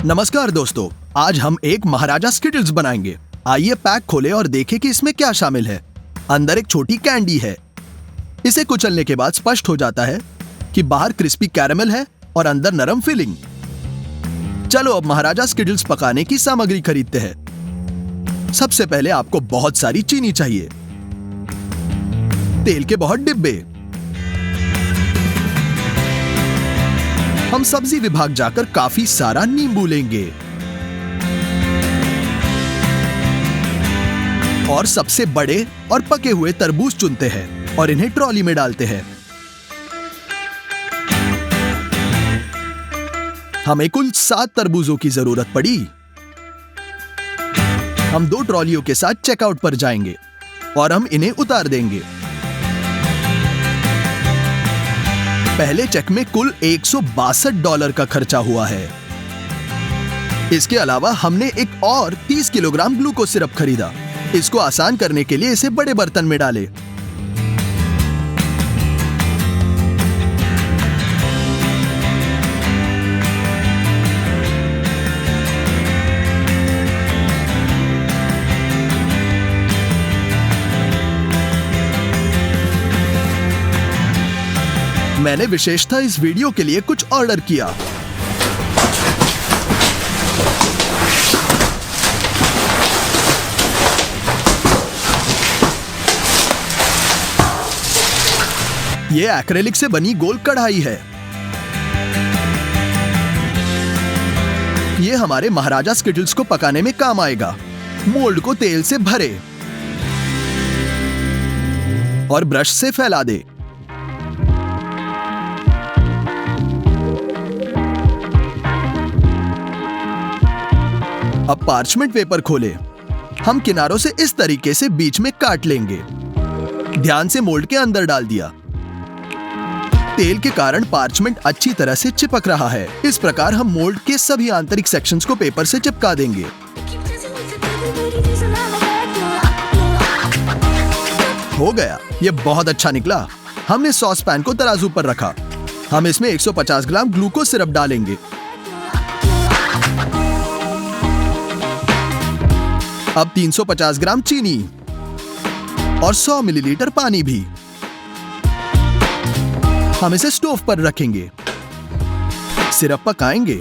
नमस्कार दोस्तों, आज हम एक महाराजा स्किटल्स बनाएंगे। आइए पैक खोलें और देखें कि इसमें क्या शामिल है। अंदर एक छोटी कैंडी है। इसे कुचलने के बाद स्पष्ट हो जाता है कि बाहर क्रिस्पी कैरेमल है और अंदर नरम फिलिंग। चलो अब महाराजा स्किटल्स पकाने की सामग्री खरीदते हैं। सबसे पहले आपको बहुत सारी चीनी चाहिए, तेल के बहुत डिब्बे। हम सब्जी विभाग जाकर काफी सारा नींबू लेंगे और सबसे बड़े और पके हुए तरबूज चुनते हैं और इन्हें ट्रॉली में डालते हैं। हमें कुल 7 तरबूजों की जरूरत पड़ी। हम 2 ट्रॉलियों के साथ चेकआउट पर जाएंगे और हम इन्हें उतार देंगे। पहले चेक में कुल $162 का खर्चा हुआ है। इसके अलावा हमने एक और 30 किलोग्राम ग्लूकोज सिरप खरीदा। इसको आसान करने के लिए इसे बड़े बर्तन में डालें। मैंने विशेषतः इस वीडियो के लिए कुछ ऑर्डर किया। ये एक्रेलिक से बनी गोल कढ़ाई है। ये हमारे महाराजा स्किटल्स को पकाने में काम आएगा। मोल्ड को तेल से भरे और ब्रश से फैला दे। अब पार्चमेंट पेपर खोलें। हम किनारों से इस तरीके से बीच में काट लेंगे। ध्यान से मोल्ड के अंदर डाल दिया। तेल के कारण पार्चमेंट अच्छी तरह से चिपक रहा है। इस प्रकार हम मोल्ड के सभी आंतरिक सेक्शंस को पेपर से चिपका देंगे। हो गया, ये बहुत अच्छा निकला। हमने सॉस पैन को तराजू पर रखा। हम इसमें 150 ग्राम ग्लूकोज सिरप डालेंगे। अब 350 ग्राम चीनी और 100 मिलीलीटर पानी भी। हम इसे स्टोव पर रखेंगे। सिरप पकाएंगे।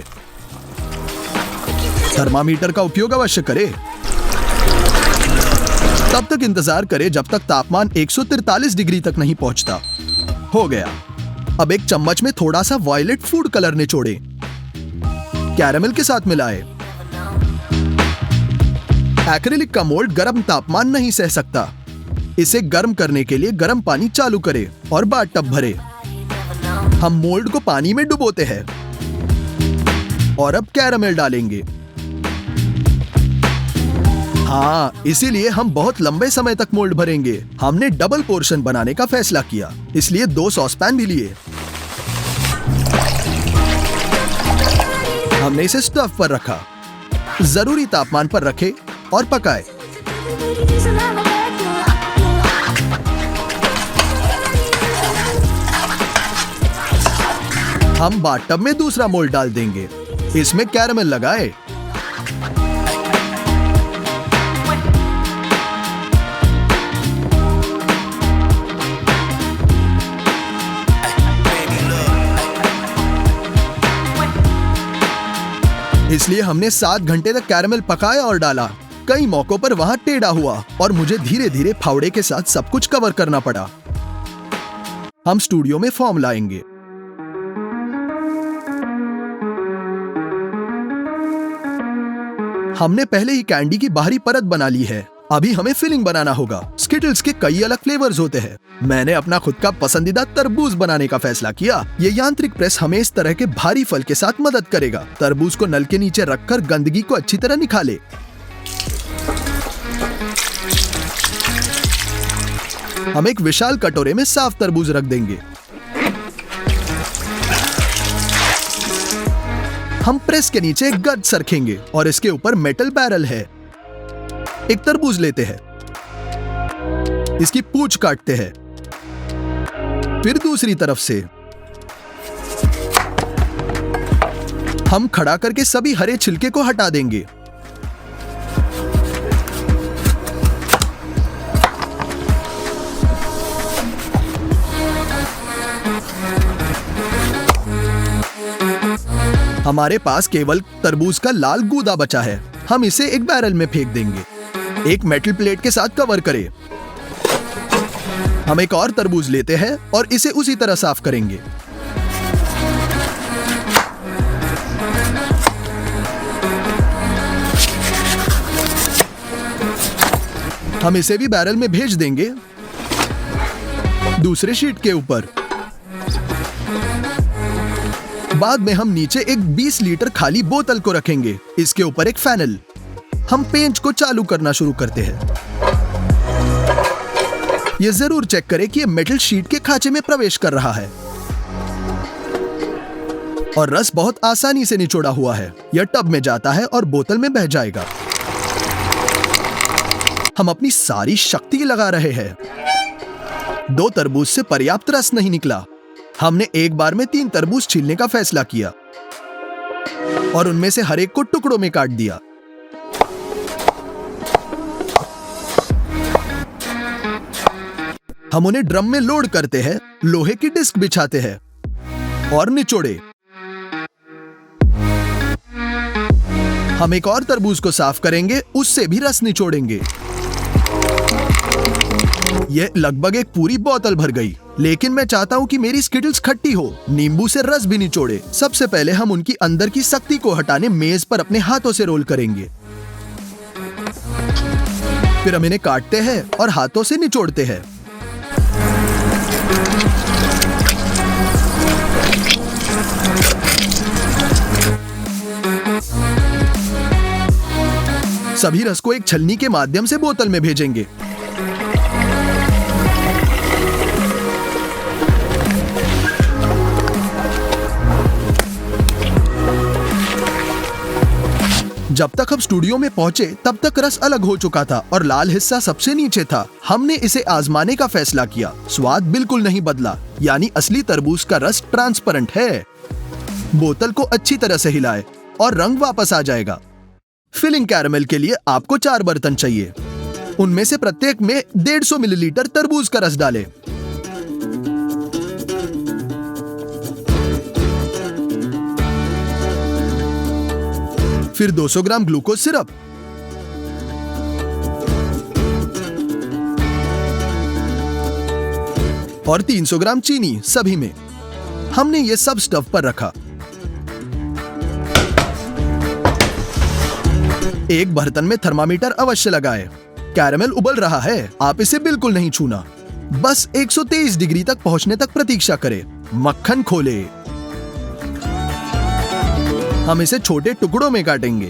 थर्मामीटर का उपयोग अवश्य करें। तब तक इंतजार करें जब तक तापमान 143 डिग्री तक नहीं पहुंचता। हो गया। अब एक चम्मच में थोड़ा सा वायलेट फूड कलर निचोड़ें। कैरेमल के साथ मिलाएं। एक्रेलिक का मोल्ड गर्म तापमान नहीं सह सकता। इसे गर्म करने के लिए गर्म पानी चालू करें और बाथटब भरें। हम मोल्ड को पानी में डुबोते हैं और अब कैरेमल डालेंगे। हाँ, इसीलिए हम बहुत लंबे समय तक मोल्ड भरेंगे। हमने डबल पोर्शन बनाने का फैसला किया, इसलिए 2 सॉस पैन भी लिए। हमने इसे स्टोव पर रखा। जरूरी तापमान पर रखें और पकाएं। हम बाथटब में दूसरा मोल्ड डाल देंगे। इसमें कैरेमल लगाएं। इसलिए हमने 7 घंटे तक कैरेमल पकाया और डाला। कई मौकों पर वहां टेढ़ा हुआ और मुझे धीरे धीरे फावड़े के साथ सब कुछ कवर करना पड़ा। हम स्टूडियो में फॉर्म लाएंगे। हमने पहले ही कैंडी की बाहरी परत बना ली है। अभी हमें फिलिंग बनाना होगा। स्किटल्स के कई अलग फ्लेवर्स होते हैं। मैंने अपना खुद का पसंदीदा तरबूज बनाने का फैसला किया। ये यांत्रिक प्रेस हमें इस तरह के भारी फल के साथ मदद करेगा। तरबूज को नल के नीचे रखकर गंदगी को अच्छी तरह निकाले। हम एक विशाल कटोरे में साफ तरबूज रख देंगे। हम प्रेस के नीचे एक गज रखेंगे और इसके ऊपर मेटल बैरल है। एक तरबूज लेते हैं, इसकी पूंछ काटते हैं, फिर दूसरी तरफ से हम खड़ा करके सभी हरे छिलके को हटा देंगे। हमारे पास केवल तरबूज का लाल गूदा बचा है। हम इसे एक बैरल में फेंक देंगे। एक मेटल प्लेट के साथ कवर करें। हम एक और तरबूज लेते हैं और इसे उसी तरह साफ करेंगे। हम इसे भी बैरल में भेज देंगे, दूसरे शीट के ऊपर। बाद में हम नीचे एक 20 लीटर खाली बोतल को रखेंगे, इसके ऊपर एक फैनल। हम पेंच को चालू करना शुरू करते हैं। यह जरूर चेक करें कि यह मेटल शीट के खांचे में प्रवेश कर रहा है और रस बहुत आसानी से निचोड़ा हुआ है। यह टब में जाता है और बोतल में बह जाएगा। हम अपनी सारी शक्ति लगा रहे हैं। 2 तरबूज से पर्याप्त रस नहीं निकला। हमने एक बार में 3 तरबूज छीलने का फैसला किया और उनमें से हर एक को टुकड़ों में काट दिया। हम उन्हें ड्रम में लोड करते हैं, लोहे की डिस्क बिछाते हैं और निचोड़े। हम एक और तरबूज को साफ करेंगे, उससे भी रस निचोड़ेंगे। यह लगभग एक पूरी बोतल भर गई, लेकिन मैं चाहता हूं कि मेरी स्किटल्स खट्टी हो, नींबू से रस भी निचोड़े। सबसे पहले हम उनकी अंदर की सख्ती को हटाने मेज पर अपने हाथों से रोल करेंगे। फिर हम इन्हें काटते हैं और हाथों से निचोड़ते हैं। सभी रस को एक छलनी के माध्यम से बोतल में भेजेंगे। जब तक हम स्टूडियो में पहुंचे तब तक रस अलग हो चुका था और लाल हिस्सा सबसे नीचे था। हमने इसे आजमाने का फैसला किया। स्वाद बिल्कुल नहीं बदला, यानी असली तरबूज का रस ट्रांसपेरेंट है। बोतल को अच्छी तरह से हिलाए और रंग वापस आ जाएगा। फिलिंग कैरामेल के लिए आपको 4 बर्तन चाहिए। उनमें से प्रत्येक में 150 मिलीलीटर तरबूज का रस डालें। फिर 200 ग्राम ग्लूकोज सिरप, और 300 ग्राम चीनी सभी में। हमने ये सब स्टव पर रखा। एक बर्तन में थर्मामीटर अवश्य लगाएं। कैरामेल उबल रहा है, आप इसे बिल्कुल नहीं छूना। बस 123 डिग्री तक पहुंचने तक प्रतीक्षा करें। मक्खन खोले। हम इसे छोटे टुकड़ों में काटेंगे।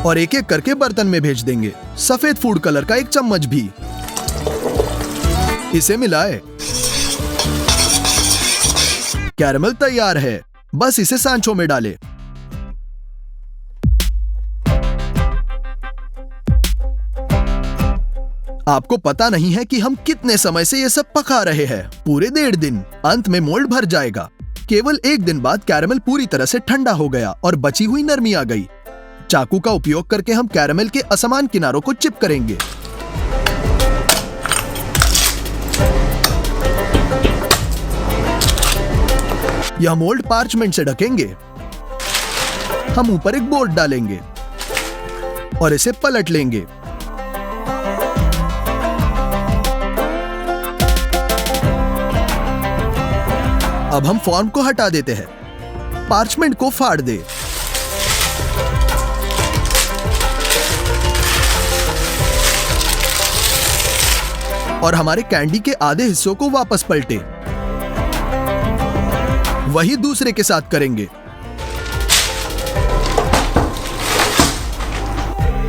और एक एक करके बर्तन में भेज देंगे। सफेद फूड कलर का 1 चम्मच भी। इसे मिलाएं। कैरामेल तैयार है, बस इसे सांचों में डालें। आपको पता नहीं है कि हम कितने समय से ये सब पका रहे हैं। पूरे 1.5 दिन। अंत में मोल्ड भर जाएगा। केवल 1 दिन बाद कैरामेल पूरी तरह से ठंडा हो गया और बची हुई नरमी आ गई। चाकू का उपयोग करके हम कैरामेल के असमान किनारों को चिप करेंगे। यह मोल्ड पार्चमेंट से ढकेंगे। हम ऊपर एक बोर्ड डालेंगे और इसे पलट लेंगे। अब हम फॉर्म को हटा देते हैं। पार्चमेंट को फाड़ दे। और हमारे कैंडी के आधे हिस्सों को वापस पलटे। वही दूसरे के साथ करेंगे।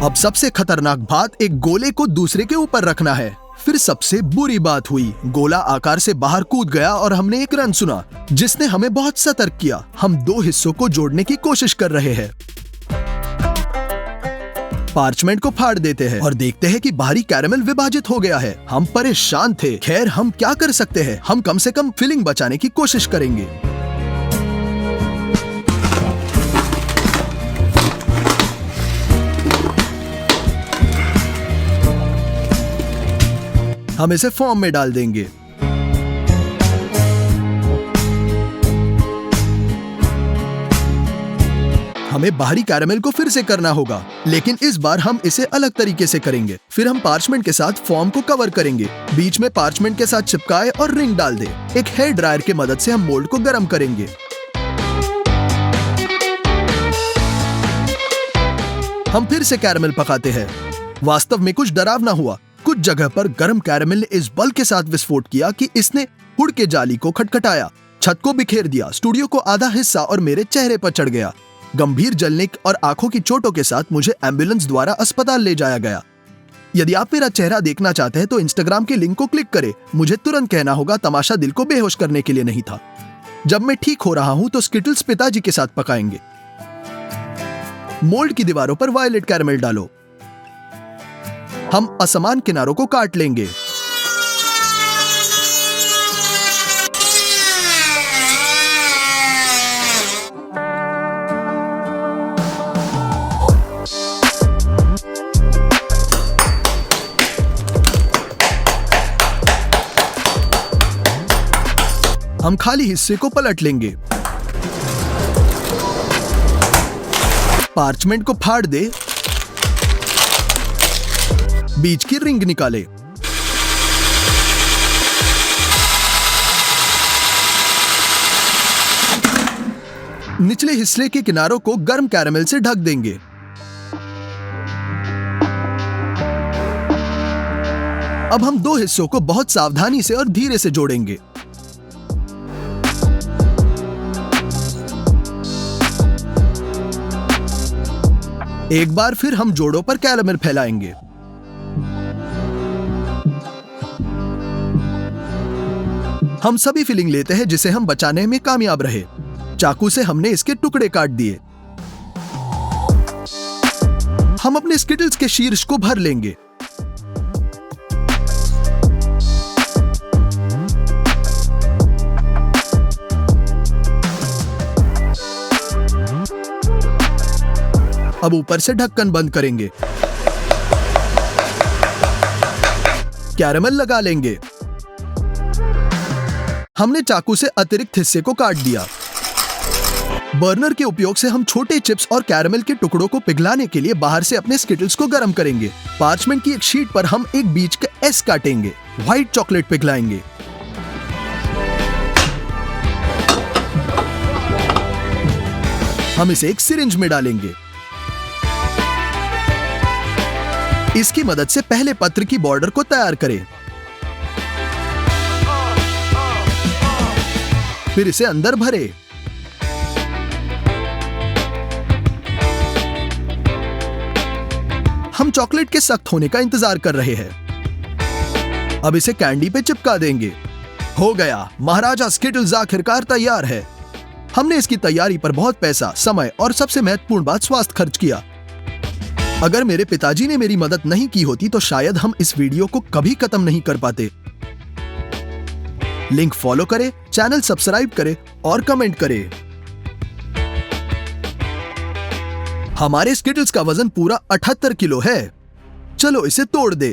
अब सबसे खतरनाक बात, एक गोले को दूसरे के ऊपर रखना है। फिर सबसे बुरी बात हुई, गोला आकार से बाहर कूद गया और हमने एक रन सुना, जिसने हमें बहुत सतर्क किया। हम 2 हिस्सों को जोड़ने की कोशिश कर रहे हैं। पार्चमेंट को फाड़ देते हैं और देखते हैं कि बाहरी कैरेमल विभाजित हो गया है। हम परेशान थे। खैर, हम क्या कर सकते हैं? हम कम से कम फिलिंग बचाने की कोशिश करेंगे। हम इसे फॉर्म में डाल देंगे। हमें बाहरी कैरेमल को फिर से करना होगा, लेकिन इस बार हम इसे अलग तरीके से करेंगे। फिर हम पार्चमेंट के साथ फॉर्म को कवर करेंगे, बीच में पार्चमेंट के साथ चिपकाए और रिंग डाल दे। एक हेयर ड्रायर की मदद से हम मोल्ड को गर्म करेंगे। हम फिर से कैरेमल पकाते हैं। वास्तव में कुछ डरावना हुआ। कुछ जगह पर गर्म कैरेमल ने इस बल के साथ विस्फोट किया कि इसने हुड के जाली को खटखटाया, छत को बिखेर दिया, स्टूडियो को आधा हिस्सा और मेरे चेहरे पर चढ़ गया। गंभीर जलने और आंखों की चोटों के साथ मुझे एम्बुलेंस द्वारा अस्पताल ले जाया गया। यदि आप मेरा चेहरा देखना चाहते हैं तो इंस्टाग्राम के लिंक को क्लिक करें। मुझे तुरंत कहना होगा, तमाशा दिल को बेहोश करने के लिए नहीं था। जब मैं ठीक हो रहा हूं तो स्किटल्स पिताजी के साथ पकाएंगे। मोल्ड की दीवारों पर वायलेट कैरेमल डालो। हम असमान किनारों को काट लेंगे। हम खाली हिस्से को पलट लेंगे। पार्चमेंट को फाड़ दे, बीच की रिंग निकाले। निचले हिस्से के किनारों को गर्म कैरेमल से ढक देंगे। अब हम दो हिस्सों को बहुत सावधानी से और धीरे से जोड़ेंगे। एक बार फिर हम जोड़ों पर कैरेमल फैलाएंगे। हम सभी फिलिंग लेते हैं जिसे हम बचाने में कामयाब रहे। चाकू से हमने इसके टुकड़े काट दिए। हम अपने स्किटल्स के शीर्ष को भर लेंगे। अब ऊपर से ढक्कन बंद करेंगे। कैरेमल लगा लेंगे। हमने चाकू से अतिरिक्त हिस्से को काट दिया। बर्नर के उपयोग से हम छोटे चिप्स और कैरेमल के टुकड़ों को पिघलाने के लिए बाहर से अपने स्किटल्स को गर्म करेंगे। पार्चमेंट की एक शीट पर हम एक बीच का एस काटेंगे। व्हाइट चॉकलेट पिघलाएंगे। हम इसे एक सिरिंज में डालेंगे। इसकी मदद से पहले पत्र की बॉर्डर को तैयार करें। फिर इसे अंदर भरे। हम चॉकलेट के सख्त होने का इंतजार कर रहे हैं। अब इसे कैंडी पे चिपका देंगे। हो गया, महाराजा स्किटल्स आखिरकार तैयार है। हमने इसकी तैयारी पर बहुत पैसा, समय और सबसे महत्वपूर्ण बात स्वास्थ्य खर्च किया। अगर मेरे पिताजी ने मेरी मदद नहीं की होती तो शायद हम इस वीडियो को कभी खत्म नहीं कर पाते। लिंक फॉलो करें, चैनल सब्सक्राइब करें और कमेंट करें। हमारे स्किटल्स का वजन पूरा 78 किलो है। चलो इसे तोड़ दे।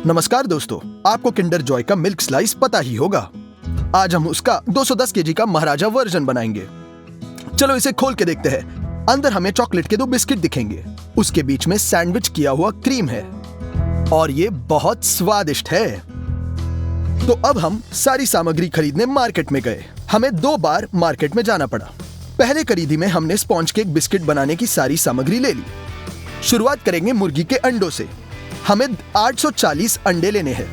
नमस्कार दोस्तों, आपको किंडर जॉय का मिल्क स्लाइस पता ही होगा। आज हम उसका 210 केजी का महाराजा वर्जन बनाएंगे। चलो इसे खोल के देखते हैं। अंदर हमें चॉकलेट के 2 बिस्किट दिखेंगे। उसके बीच में सैंडविच किया हुआ क्रीम है और ये बहुत स्वादिष्ट है। तो अब हम सारी सामग्री खरीदने मार्केट में गए। हमें 2 बार मार्केट में जाना पड़ा। पहले खरीदी में हमने स्पॉन्ज केक बिस्किट बनाने की सारी सामग्री ले ली। शुरुआत करेंगे मुर्गी के अंडों से। हमें 840 अंडे लेने हैं।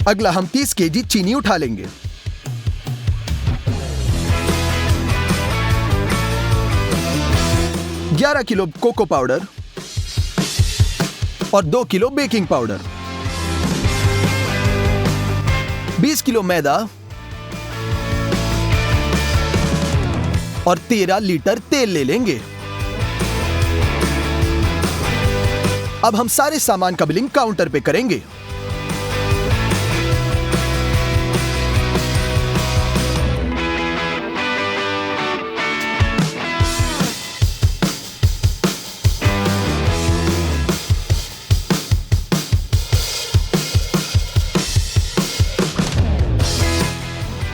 अगला हम 30 केजी चीनी उठा लेंगे। $11 किलो कोको पाउडर और 2 किलो बेकिंग पाउडर, 20 किलो मैदा और 13 लीटर तेल ले लेंगे। अब हम सारे सामान का बिलिंग काउंटर पे करेंगे।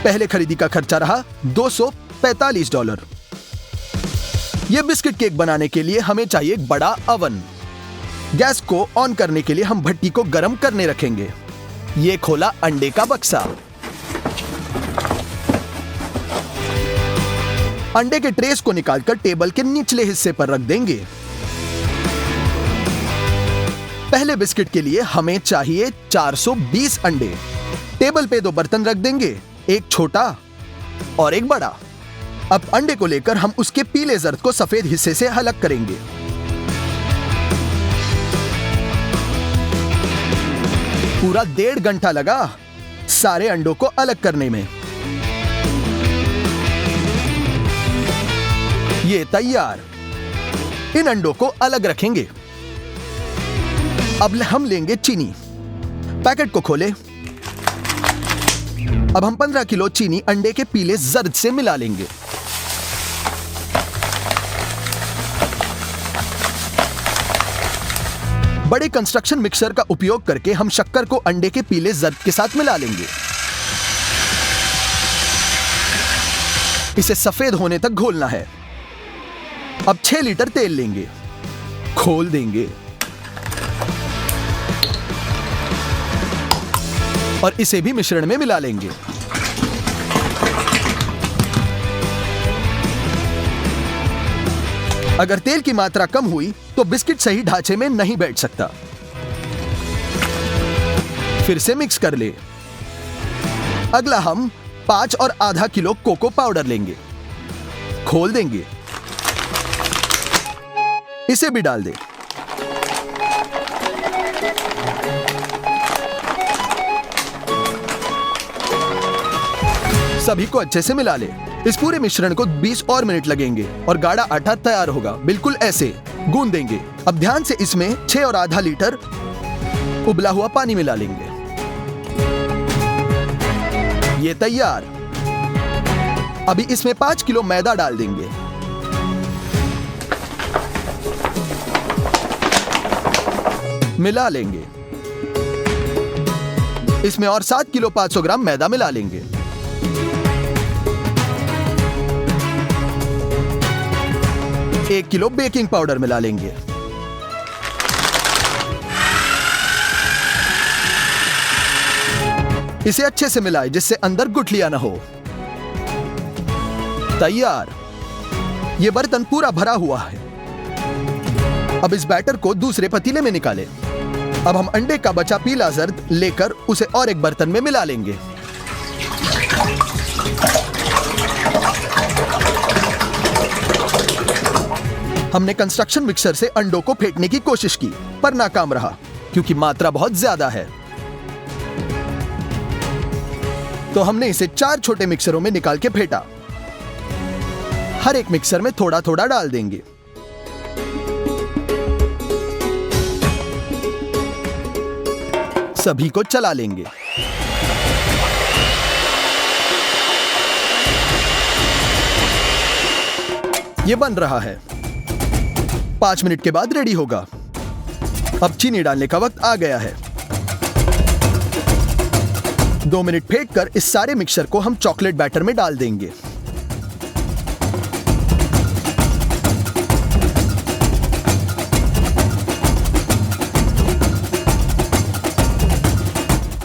पहले खरीदी का खर्चा रहा $245। यह बिस्किट केक बनाने के लिए हमें चाहिए एक बड़ा अवन। गैस को ऑन करने के लिए हम भट्टी को गर्म करने रखेंगे। ये खोला अंडे का बक्सा। अंडे के ट्रेस को निकालकर टेबल के निचले हिस्से पर रख देंगे। पहले बिस्किट के लिए हमें चाहिए 420 अंडे। टेबल पे 2 बर्तन रख देंगे, एक छोटा और एक बड़ा। अब अंडे को लेकर हम उसके पीले जर्द को सफेद हिस्से से अलग करेंगे। पूरा 1.5 घंटा लगा सारे अंडों को अलग करने में। ये तैयार। इन अंडों को अलग रखेंगे। अब हम लेंगे चीनी। पैकेट को खोले। अब हम 15 किलो चीनी अंडे के पीले जर्द से मिला लेंगे। बड़े कंस्ट्रक्शन मिक्सर का उपयोग करके हम शक्कर को अंडे के पीले जर्द के साथ मिला लेंगे। इसे सफेद होने तक घोलना है। अब 6 लीटर तेल लेंगे, खोल देंगे और इसे भी मिश्रण में मिला लेंगे। अगर तेल की मात्रा कम हुई तो बिस्किट सही ढांचे में नहीं बैठ सकता। फिर से मिक्स कर ले। अगला हम 5 और आधा किलो कोको पाउडर लेंगे, खोल देंगे, इसे भी डाल दे। सभी को अच्छे से मिला ले। इस पूरे मिश्रण को 20 और मिनट लगेंगे और गाढ़ा आटा तैयार होगा। बिल्कुल ऐसे गूंद देंगे। अब ध्यान से इसमें 6 और आधा लीटर उबला हुआ पानी मिला लेंगे। ये तैयार। अभी इसमें 5 किलो मैदा डाल देंगे। मिला लेंगे। इसमें और 7 किलो 500 ग्राम मैदा मिला लेंगे। एक किलो बेकिंग पाउडर मिला लेंगे। इसे अच्छे से मिलाएं जिससे अंदर गुठलियां न हो। तैयार। यह बर्तन पूरा भरा हुआ है। अब इस बैटर को दूसरे पतीले में निकालें। अब हम अंडे का बचा पीला जर्द लेकर उसे और एक बर्तन में मिला लेंगे। हमने कंस्ट्रक्शन मिक्सर से अंडों को फेंटने की कोशिश की पर नाकाम रहा क्योंकि मात्रा बहुत ज्यादा है। तो हमने इसे 4 छोटे मिक्सरों में निकाल के फेंटा। हर एक मिक्सर में थोड़ा थोड़ा डाल देंगे। सभी को चला लेंगे। ये बन रहा है। 5 मिनट के बाद रेडी होगा। अब चीनी डालने का वक्त आ गया है। 2 मिनट फेंटकर इस सारे मिक्सचर को हम चॉकलेट बैटर में डाल देंगे।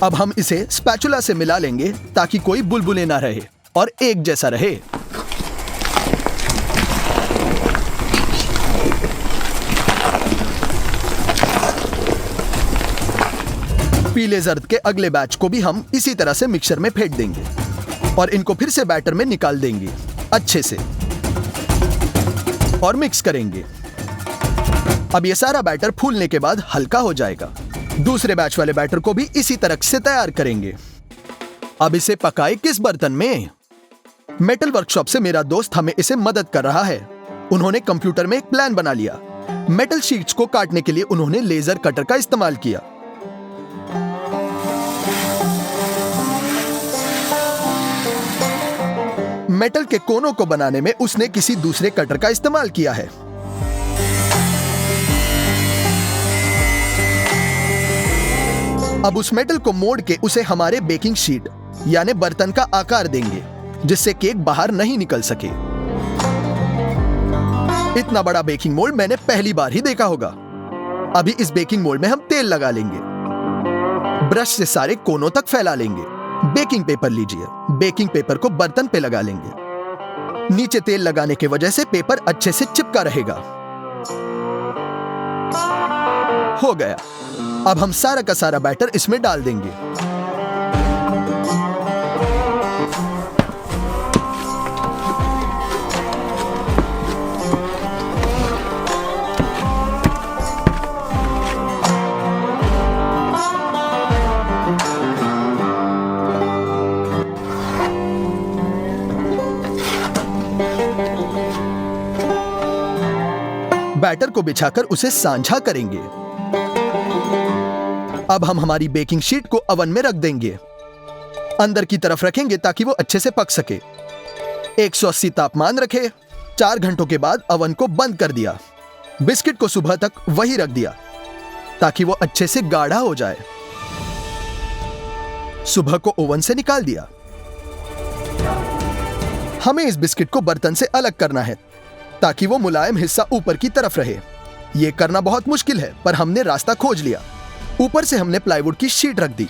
अब हम इसे स्पैचुला से मिला लेंगे ताकि कोई बुलबुले ना रहे और एक जैसा रहे। पीले जर्द के अगले बैच को भी हम इसी तरह से मिक्सर में फेंट देंगे और इनको फिर से बैटर में निकाल देंगे अच्छे से और मिक्स करेंगे। अब ये सारा बैटर फूलने के बाद हल्का हो जाएगा। दूसरे बैच वाले बैटर को भी इसी तरह से तैयार करेंगे। अब इसे पकाए किस बर्तन में? मेटल वर्कशॉप से मेरा दोस्त हमें इसे मदद कर रहा है। उन्होंने कंप्यूटर में एक प्लान बना लिया। मेटल शीट्स को काटने के लिए उन्होंने लेजर कटर का इस्तेमाल किया। मेटल के कोनों को बनाने में उसने किसी दूसरे कटर का इस्तेमाल किया है। अब उस मेटल को मोड़ के उसे हमारे बेकिंग शीट यानी बर्तन का आकार देंगे, जिससे केक बाहर नहीं निकल सके। इतना बड़ा बेकिंग मोल्ड मैंने पहली बार ही देखा होगा। अभी इस बेकिंग मोल्ड में हम तेल लगा लेंगे। ब्रश से सारे कोनों तक फैला लेंगे। बेकिंग पेपर लीजिए। बेकिंग पेपर को बर्तन पे लगा लेंगे। नीचे तेल लगाने की वजह से पेपर अच्छे से चिपका रहेगा। हो गया। अब हम सारा का सारा बैटर इसमें डाल देंगे। बैटर को बिछाकर उसे सांझा करेंगे। अब हम हमारी बेकिंग शीट को ओवन में रख देंगे। अंदर की तरफ रखेंगे ताकि वो अच्छे से पक सके। 180 तापमान रखे। 4 घंटों के बाद ओवन को बंद कर दिया। बिस्किट को सुबह तक वही रख दिया ताकि वो अच्छे से गाढ़ा हो जाए। सुबह को ओवन से निकाल दिया। हमें इस बिस्किट को बर्तन से अलग करना है ताकि वो मुलायम हिस्सा ऊपर की तरफ रहे। यह करना बहुत मुश्किल है, पर हमने रास्ता खोज लिया। ऊपर से हमने प्लाईवुड की शीट रख दी।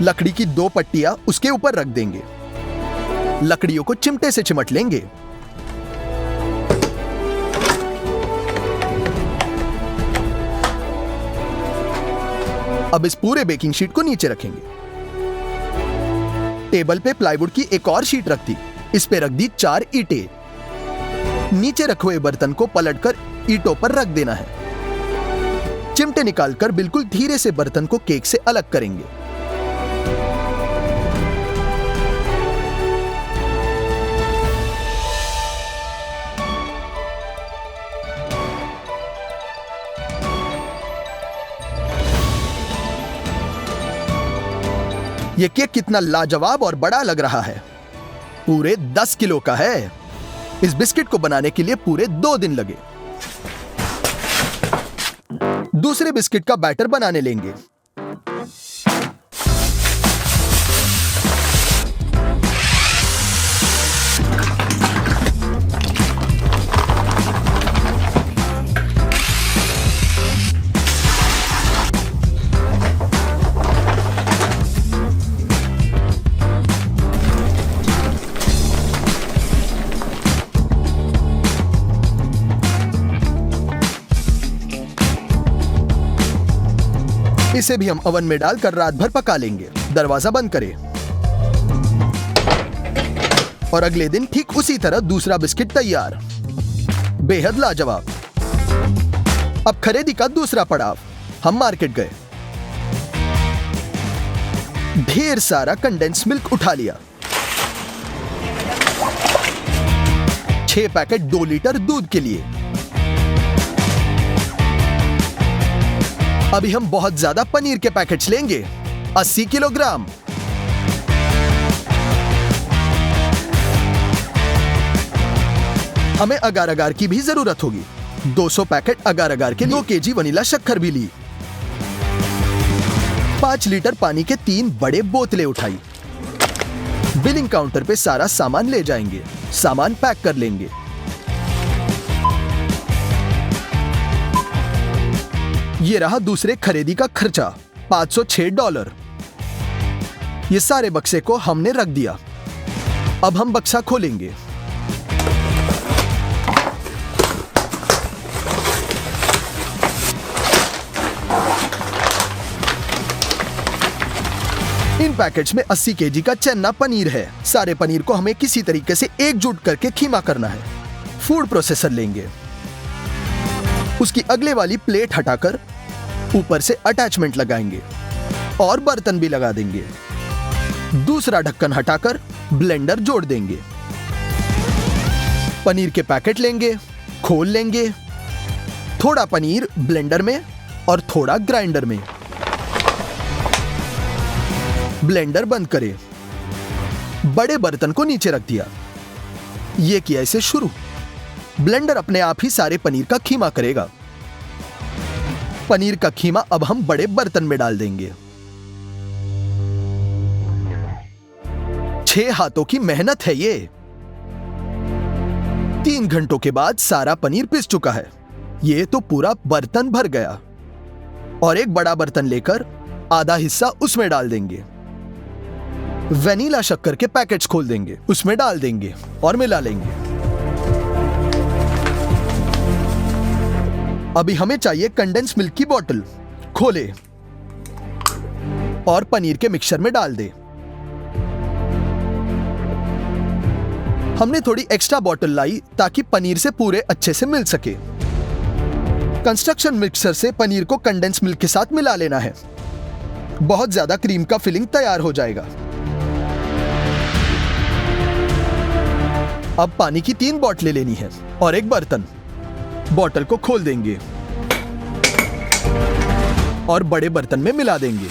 लकड़ी की 2 पट्टियां उसके ऊपर रख देंगे। लकड़ियों को चिमटे से चिमट लेंगे। अब इस पूरे बेकिंग शीट को नीचे रखेंगे। टेबल पे प्लाईवुड की एक और शीट रख दी। इस पे रख दी 4 ईंटें। नीचे रखे हुए बर्तन को पलटकर ईंटों पर रख देना है। चिमटे निकालकर बिल्कुल धीरे से बर्तन को केक से अलग करेंगे। यह केक कितना लाजवाब और बड़ा लग रहा है। पूरे 10 किलो का है। इस बिस्किट को बनाने के लिए पूरे 2 दिन लगे। दूसरे बिस्किट का बैटर बनाने लेंगे। इसे भी हम ओवन में डालकर रात भर पका लेंगे। दरवाजा बंद करें। और अगले दिन ठीक उसी तरह दूसरा बिस्किट तैयार। बेहद लाजवाब। अब खरीदी का दूसरा पड़ाव। हम मार्केट गए। ढेर सारा कंडेंस मिल्क उठा लिया। 6 पैकेट 2 लीटर दूध के लिए। अभी हम बहुत ज्यादा पनीर के पैकेट्स लेंगे। 80 किलोग्राम। हमें अगार अगार की भी जरूरत होगी। 200 पैकेट अगार अगार के लिए। 2 केजी वनीला शक्कर भी ली। 5 लीटर पानी के 3 बड़े बोतलें उठाई। बिलिंग काउंटर पे सारा सामान ले जाएंगे। सामान पैक कर लेंगे। ये रहा दूसरे खरीदी का खर्चा, $506। ये सारे बक्से को हमने रख दिया। अब हम बक्सा खोलेंगे। इन पैकेट्स में 80 केजी का चन्ना पनीर है। सारे पनीर को हमें किसी तरीके से एकजुट करके खीमा करना है। फूड प्रोसेसर लेंगे। उसकी अगले वाली प्लेट हटाकर ऊपर से अटैचमेंट लगाएंगे और बर्तन भी लगा देंगे। दूसरा ढक्कन हटाकर ब्लेंडर जोड़ देंगे। पनीर के पैकेट लेंगे, खोल लेंगे, थोड़ा पनीर ब्लेंडर में और थोड़ा ग्राइंडर में। ब्लेंडर बंद करें। बड़े बर्तन को नीचे रख दिया। यह किया इसे शुरू। ब्लेंडर अपने आप ही सारे पनीर का खीमा करेगा। पनीर का खीमा अब हम बड़े बर्तन में डाल देंगे। 6 हाथों की मेहनत है ये। 3 घंटों के बाद सारा पनीर पिस चुका है। ये तो पूरा बर्तन भर गया। और एक बड़ा बर्तन लेकर आधा हिस्सा उसमें डाल देंगे। वेनिला शक्कर के पैकेट्स खोल देंगे, उसमें डाल देंगे और मिला लेंगे। अभी हमें चाहिए कंडेंस मिल्क की बोतल। खोले और पनीर के मिक्सचर में डाल दे। हमने थोड़ी एक्स्ट्रा बोतल लाई ताकि पनीर से पूरे अच्छे से मिल सके। कंस्ट्रक्शन मिक्सर से पनीर को कंडेंस मिल्क के साथ मिला लेना है। बहुत ज्यादा क्रीम का फिलिंग तैयार हो जाएगा। अब पानी की 3 बोतलें लेनी है और एक बर्तन। बोतल को खोल देंगे और बड़े बर्तन में मिला देंगे।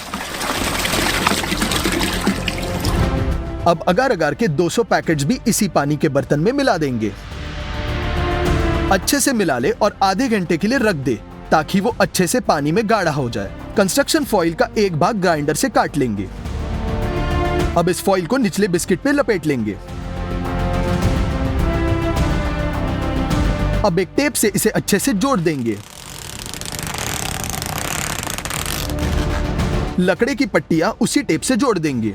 अब अगार अगार के 200 पैकेट्स भी इसी पानी के बर्तन में मिला देंगे। अच्छे से मिला ले और आधे घंटे के लिए रख दे ताकि वो अच्छे से पानी में गाढ़ा हो जाए। कंस्ट्रक्शन फॉइल का एक भाग ग्राइंडर से काट लेंगे। अब इस फॉइल को निचले बिस्किट पे लपेट लेंगे। अब एक टेप से इसे अच्छे से जोड़ देंगे। लकड़े की पट्टियां उसी टेप से जोड़ देंगे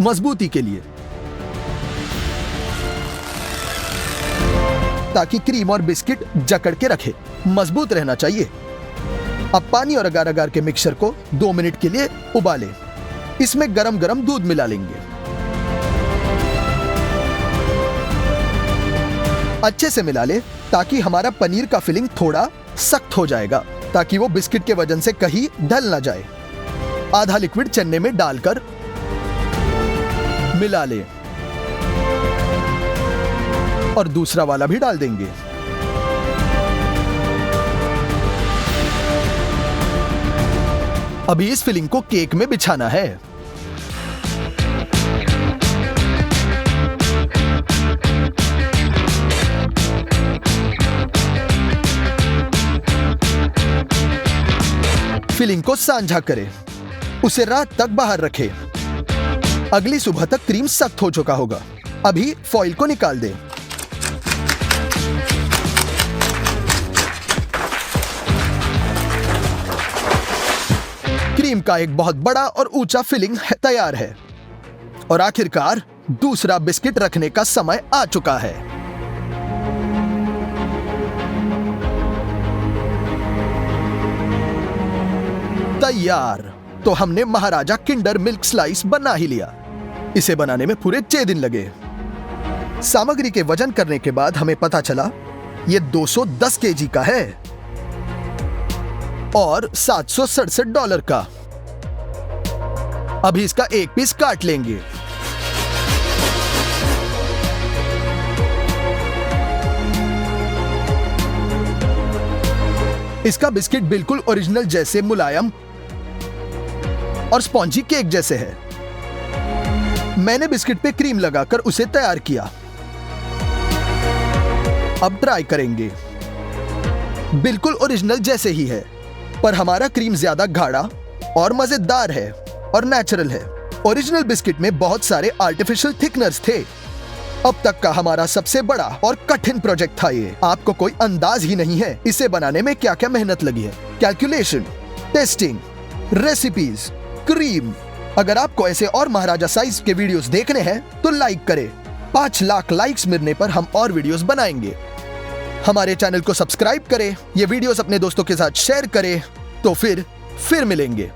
मजबूती के लिए, ताकि क्रीम और बिस्किट जकड़ के रखे। मजबूत रहना चाहिए। अब पानी और अगार अगार के मिक्सचर को 2 मिनट के लिए उबालें। इसमें गरम गरम दूध मिला लेंगे। अच्छे से मिला ले ताकि हमारा पनीर का फिलिंग थोड़ा सख्त हो जाएगा, ताकि वो बिस्किट के वजन से कहीं ढल ना जाए। आधा लिक्विड चन्ने में डालकर मिला ले और दूसरा वाला भी डाल देंगे। अभी इस फिलिंग को केक में बिछाना है। फिलिंग को सांझा करें, उसे रात तक बाहर रखें। अगली सुबह तक क्रीम सख्त हो चुका होगा। अभी फॉइल को निकाल दें। क्रीम का एक बहुत बड़ा और ऊंचा फिलिंग तैयार है और आखिरकार दूसरा बिस्किट रखने का समय आ चुका है। तैयार। तो हमने महाराजा किंडर मिल्क स्लाइस बना ही लिया। इसे बनाने में पूरे 6 दिन लगे। सामग्री के वजन करने के बाद हमें पता चला यह 210 केजी का है और $767 का। अभी इसका एक पीस काट लेंगे। इसका बिस्किट बिल्कुल ओरिजिनल जैसे मुलायम और स्पॉन्जी केक जैसे है। मैंने बिस्किट पे क्रीम लगाकर उसे तैयार किया। अब ट्राई करेंगे। बिल्कुल ओरिजिनल जैसे ही है, पर हमारा क्रीम ज्यादा गाढ़ा और मजेदार है और नेचुरल है। ओरिजिनल बिस्किट में बहुत सारे आर्टिफिशियल थिकनर्स थे। अब तक का हमारा सबसे बड़ा और कठिन प्रोजेक्ट था ये। आपको कोई अंदाज ही नहीं है इसे बनाने में क्या क्या मेहनत लगी है। Calculation, testing, recipes, cream. अगर आपको ऐसे और महाराजा साइज के वीडियोस देखने हैं तो लाइक करें। 5 लाख लाइक्स मिलने पर हम और वीडियोस बनाएंगे। हमारे चैनल को सब्सक्राइब करें, ये वीडियोस अपने दोस्तों के साथ शेयर करें। तो फिर मिलेंगे।